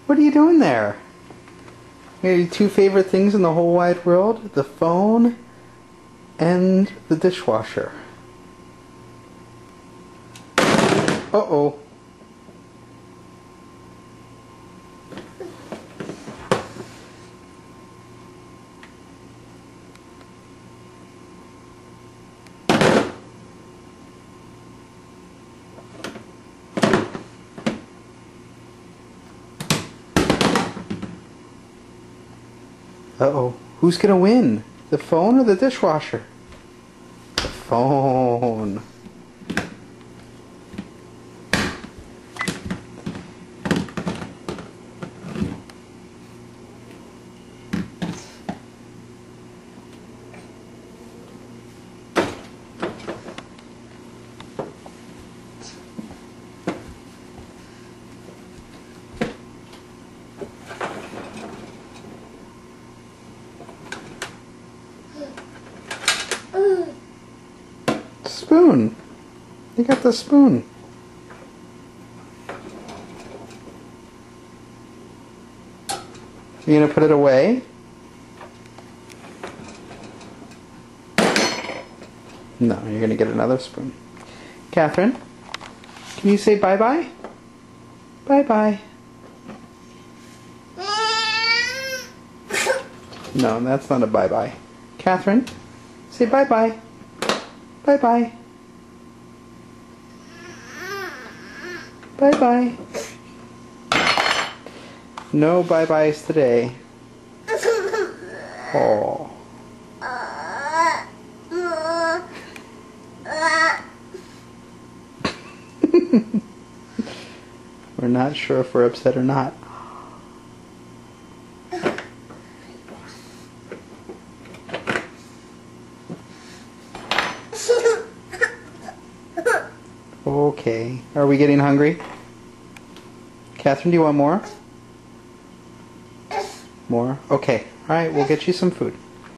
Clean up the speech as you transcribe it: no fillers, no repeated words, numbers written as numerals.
What are you doing there? Your two favorite things in the whole wide world? The phone and the dishwasher. Uh-oh. Uh-oh. Who's gonna win? The phone or the dishwasher? The phone. Spoon. You got the spoon. You gonna put it away? No, you're gonna get another spoon. Kathryn, can you say bye-bye? Bye-bye. No, that's not a bye-bye. Kathryn, say bye-bye. Bye-bye. Bye-bye. No bye-byes today. Oh. We're not sure if we're upset or not. Okay. Are we getting hungry? Kathryn, do you want more? More? Okay. Alright, we'll get you some food.